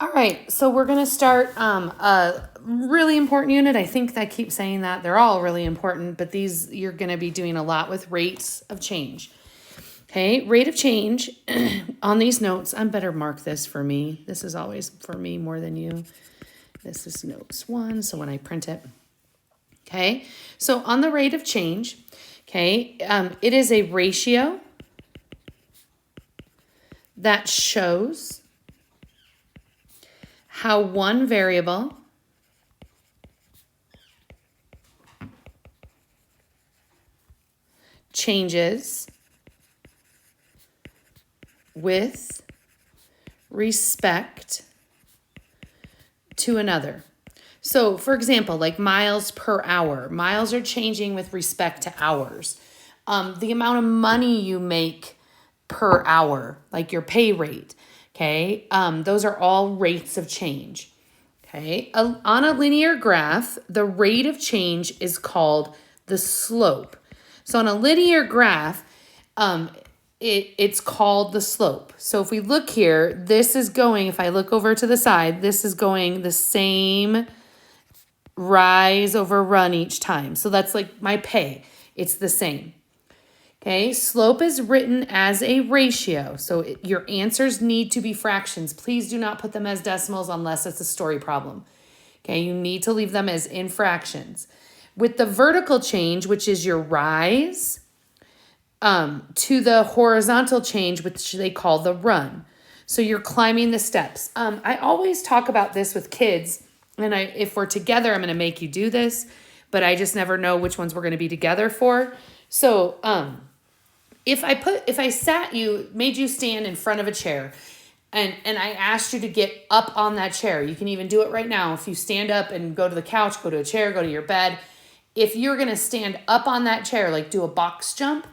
All right, so we're going to start a really important unit. I think I keep saying that. They're all really important, but these you're going to be doing a lot with rates of change. Okay, rate of change on these notes. I better mark this for me. This is always for me more than you. This is notes 1, so when I print it. Okay, so on the rate of change, okay, it is a ratio that shows how one variable changes with respect to another. So, for example, like miles per hour. Miles are changing with respect to hours. The amount of money you make per hour, like your pay rate, okay? Those are all rates of change, okay? On a linear graph, the rate of change is called the slope. So on a linear graph, it's called the slope. So if we look here, this is going, if I look over to the side, this is going the same rise over run each time. So that's like my pay. It's the same. Okay, slope is written as a ratio. So your answers need to be fractions. Please do not put them as decimals unless it's a story problem. Okay, you need to leave them as in fractions. With the vertical change, which is your rise, to the horizontal change, which they call the run. So you're climbing the steps. I always talk about this with kids, and if we're together, I'm going to make you do this, but I just never know which ones we're going to be together for. So if I sat you, made you stand in front of a chair, and I asked you to get up on that chair, you can even do it right now. If you stand up and go to the couch, go to a chair, go to your bed, if you're going to stand up on that chair, like do a box jump,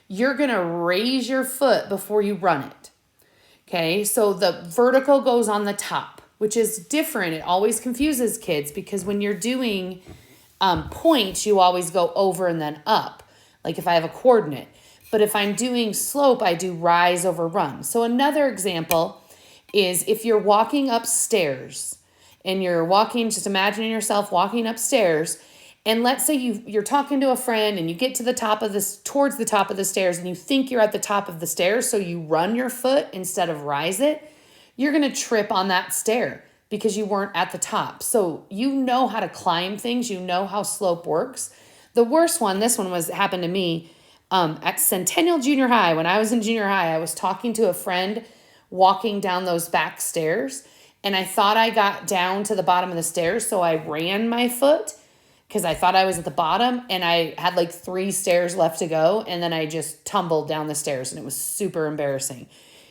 you're going to raise your foot before you run it. Okay, so the vertical goes on the top, which is different. It always confuses kids because when you're doing points, you always go over and then up, like if I have a coordinate. But if I'm doing slope, I do rise over run. So another example is if you're walking upstairs and you're walking, just imagining yourself walking upstairs, and let's say you're talking to a friend and you get to the top of this, towards the top of the stairs, and you think you're at the top of the stairs, so you run your foot instead of rise it, you're going to trip on that stair because you weren't at the top. So you know how to climb things. You know how slope works. The worst one, this one happened to me at Centennial Junior High. When I was in junior high, I was talking to a friend walking down those back stairs, and I thought I got down to the bottom of the stairs, so I ran my foot because I thought I was at the bottom, and I had like 3 stairs left to go, and then I just tumbled down the stairs, and it was super embarrassing.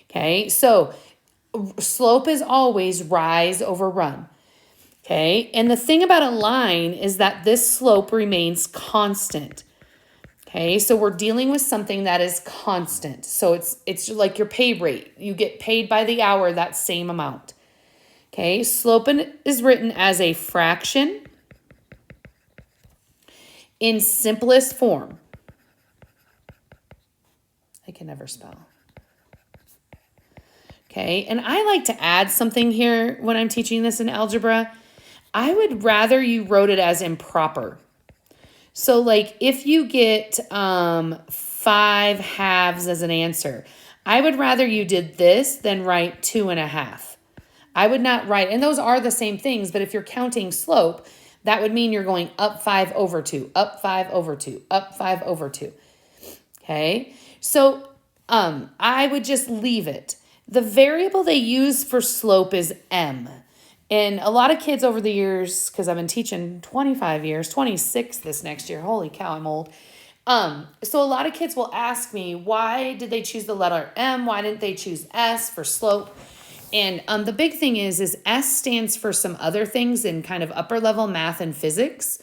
Okay, so slope is always rise over run. Okay, and the thing about a line is that this slope remains constant. Okay, so we're dealing with something that is constant. So it's like your pay rate. You get paid by the hour that same amount. Okay, slope is written as a fraction in simplest form. I can never spell. Okay, and I like to add something here when I'm teaching this in algebra. I would rather you wrote it as improper. So like if you get 5 halves as an answer, I would rather you did this than write 2.5. I would not write, and those are the same things, but if you're counting slope, that would mean you're going up 5 over 2, up 5 over 2, up 5 over 2. Okay, so I would just leave it. The variable they use for slope is m. And a lot of kids over the years, because I've been teaching 25 years, 26 this next year. Holy cow, I'm old. So a lot of kids will ask me, why did they choose the letter M? Why didn't they choose S for slope? And the big thing is S stands for some other things in kind of upper level math and physics.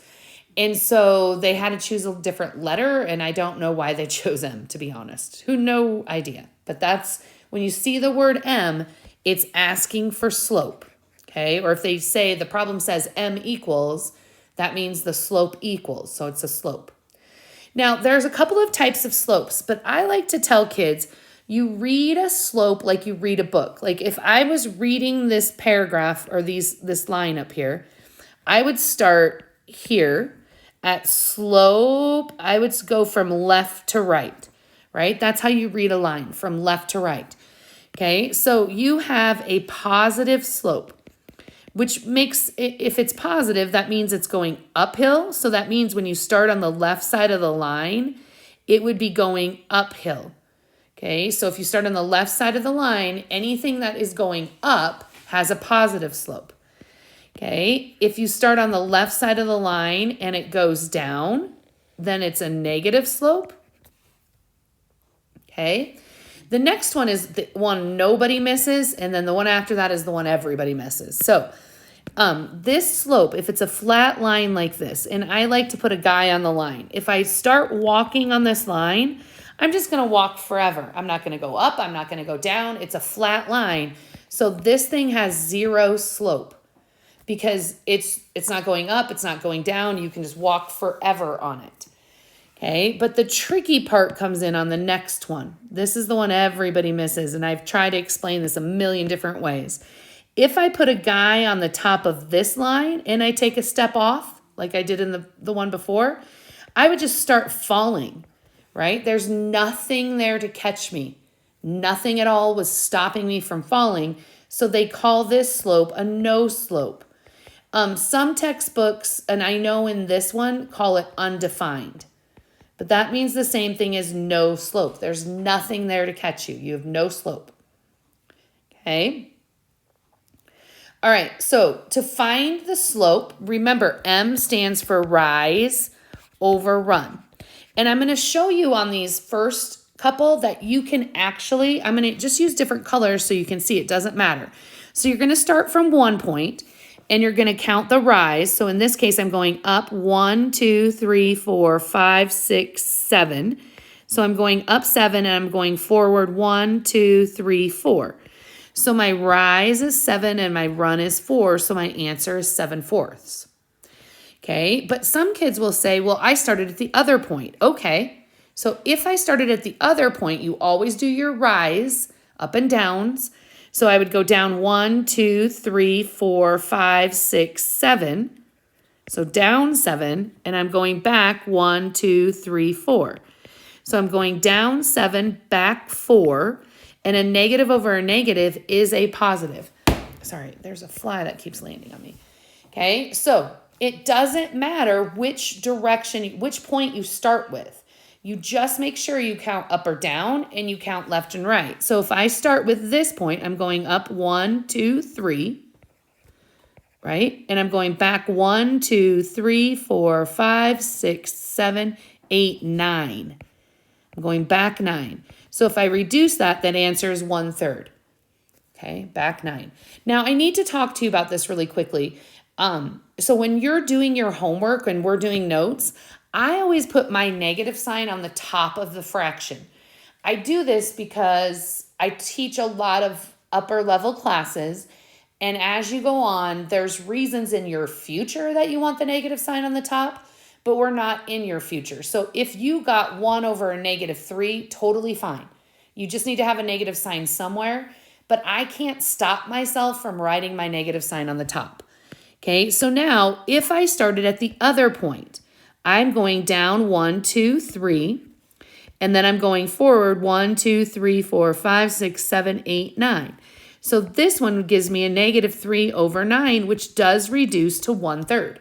And so they had to choose a different letter, and I don't know why they chose M, to be honest. No idea. But that's, when you see the word M, it's asking for slope. Okay, or if they say the problem says M equals, that means the slope equals, so it's a slope. Now, there's a couple of types of slopes, but I like to tell kids You read a slope like you read a book. Like if I was reading this paragraph or this line up here, I would start here at slope. I would go from left to right, right? That's how you read a line, from left to right. Okay, so you have a positive slope, which makes it, if it's positive, that means it's going uphill. So that means when you start on the left side of the line, it would be going uphill. Okay, so if you start on the left side of the line, anything that is going up has a positive slope. Okay, if you start on the left side of the line and it goes down, then it's a negative slope. Okay, the next one is the one nobody misses, and then the one after that is the one everybody misses. So this slope, if it's a flat line like this, and I like to put a guy on the line. If I start walking on this line, I'm just going to walk forever. I'm not going to go up. I'm not going to go down. It's a flat line. So this thing has zero slope because it's not going up. It's not going down. You can just walk forever on it. Okay, but the tricky part comes in on the next one. This is the one everybody misses, and I've tried to explain this a million different ways. If I put a guy on the top of this line and I take a step off, like I did in the one before, I would just start falling, right? There's nothing there to catch me. Nothing at all was stopping me from falling. So they call this slope a no slope. Some textbooks, and I know in this one, call it undefined. But that means the same thing as no slope. There's nothing there to catch you. You have no slope. Okay. All right, so to find the slope, remember M stands for rise over run. And I'm going to show you on these first couple that you can actually, I'm going to just use different colors so you can see it doesn't matter. So you're going to start from 1 point and you're going to count the rise. So in this case, I'm going up 1, 2, 3, 4, 5, 6, 7. So I'm going up 7 and I'm going forward 1, 2, 3, 4. So my rise is 7 and my run is 4, so my answer is 7/4. Okay, but some kids will say, well, I started at the other point. Okay, so if I started at the other point, you always do your rise, up and downs. So I would go down 1, 2, 3, 4, 5, 6, 7. So down 7, and I'm going back 1, 2, 3, 4. So I'm going down 7, back 4. And a negative over a negative is a positive. Sorry, there's a fly that keeps landing on me. Okay, so it doesn't matter which direction, which point you start with. You just make sure you count up or down and you count left and right. So if I start with this point, I'm going up 1, 2, 3, right? And I'm going back 1, 2, 3, 4, 5, 6, 7, 8, 9. I'm going back 9. So if I reduce that, that answer is 1/3. Okay, back 9. Now I need to talk to you about this really quickly. So when you're doing your homework and we're doing notes, I always put my negative sign on the top of the fraction. I do this because I teach a lot of upper level classes. And as you go on, there's reasons in your future that you want the negative sign on the top, but we're not in your future. So if you got 1 over a -3, totally fine. You just need to have a negative sign somewhere, but I can't stop myself from writing my negative sign on the top. Okay, so now if I started at the other point, I'm going down 1, 2, 3, and then I'm going forward 1, 2, 3, 4, 5, 6, 7, 8, 9. So this one gives me a -3 over 9, which does reduce to 1/3.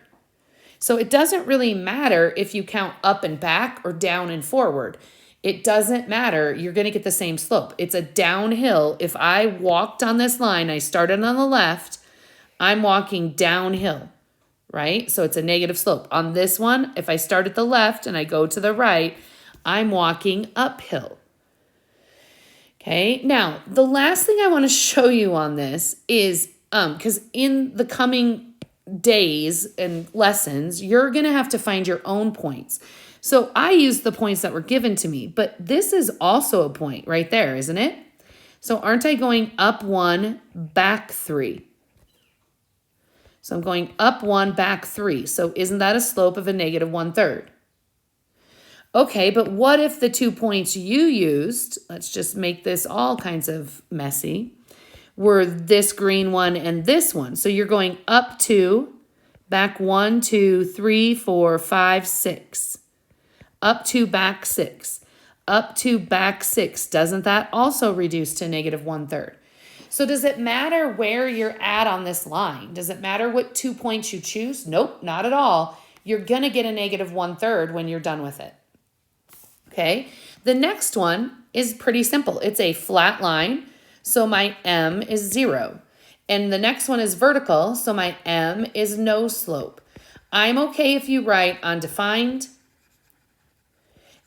So it doesn't really matter if you count up and back or down and forward. It doesn't matter. You're going to get the same slope. It's a downhill. If I walked on this line, I started on the left, I'm walking downhill, right? So it's a negative slope. On this one, if I start at the left and I go to the right, I'm walking uphill. Okay, now the last thing I want to show you on this is, because in the coming days and lessons, you're going to have to find your own points. So I use the points that were given to me, but this is also a point right there, isn't it? So aren't I going up 1, back 3? So I'm going up 1, back 3. So isn't that a slope of a -1/3? Okay, but what if the 2 points you used, let's just make this all kinds of messy, were this green one and this one. So you're going up 2, back 1, 2, 3, 4, 5, 6. Up 2, back 6. Up 2, back 6. Doesn't that also reduce to negative 1/3? So does it matter where you're at on this line? Does it matter what 2 points you choose? Nope, not at all. You're going to get a negative 1/3 when you're done with it. Okay, the next one is pretty simple. It's a flat line, so my M is 0. And the next one is vertical, so my M is no slope. I'm okay if you write undefined.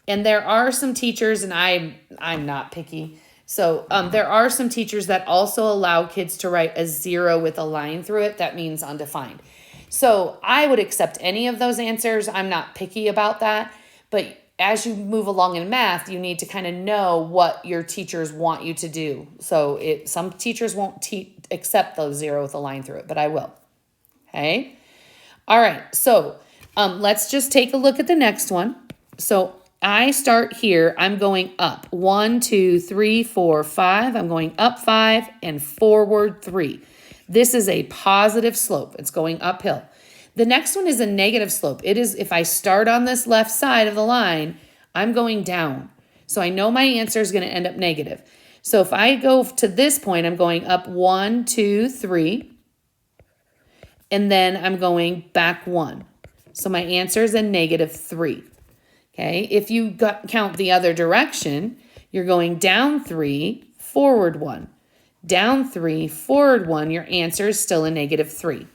And there are some teachers, and I'm not picky, so there are some teachers that also allow kids to write a 0 with a line through it. That means undefined. So I would accept any of those answers. I'm not picky about that. But as you move along in math, you need to kind of know what your teachers want you to do. So some teachers won't accept the 0 with a line through it, but I will. Okay? All right, so let's just take a look at the next one. So I start here. I'm going up 1, 2, 3, 4, 5. I'm going up 5 and forward 3. This is a positive slope. It's going uphill. The next one is a negative slope. It is, if I start on this left side of the line, I'm going down. So I know my answer is going to end up negative. So if I go to this point, I'm going up 1, 2, 3. And then I'm going back 1. So my answer is a negative 3. Okay, if you count the other direction, you're going down 3, forward 1. Down 3, forward 1. Your answer is still a negative 3.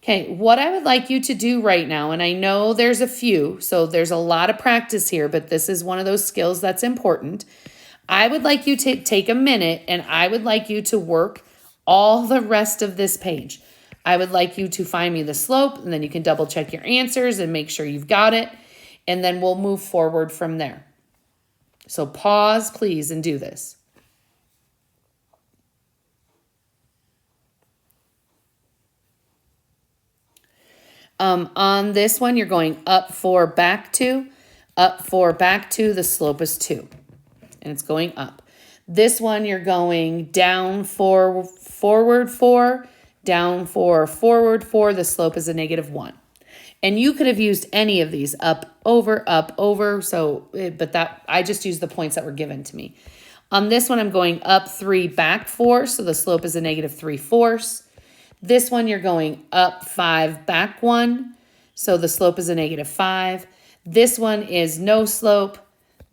Okay, what I would like you to do right now, and I know there's a few, so there's a lot of practice here, but this is one of those skills that's important. I would like you to take a minute, and I would like you to work all the rest of this page. I would like you to find me the slope, and then you can double check your answers and make sure you've got it, and then we'll move forward from there. So pause, please, and do this. On this one, you're going up 4, back 2, up 4, back 2. The slope is 2, and it's going up. This one, you're going down 4, forward 4, down 4, forward 4. The slope is a negative 1. And you could have used any of these, up, over, so, but that I just used the points that were given to me. On this one, I'm going up 3, back 4, so the slope is a negative 3/4. This one, you're going up 5, back 1, so the slope is a negative 5. This one is no slope.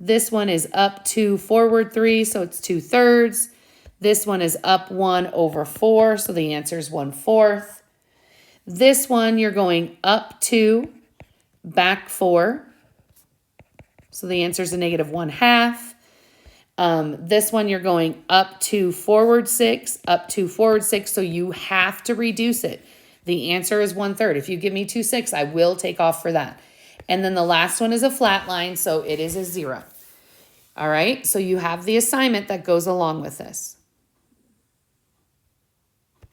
This one is up 2, forward 3, so it's 2/3. This one is up 1 over 4, so the answer is 1/4. This one, you're going up 2, back 4, so the answer is a negative 1/2. This one, you're going up 2, forward 6, up 2, forward 6, so you have to reduce it. The answer is 1/3. If you give me 2, 6, I will take off for that. And then the last one is a flat line, so it is a 0. All right, so you have the assignment that goes along with this.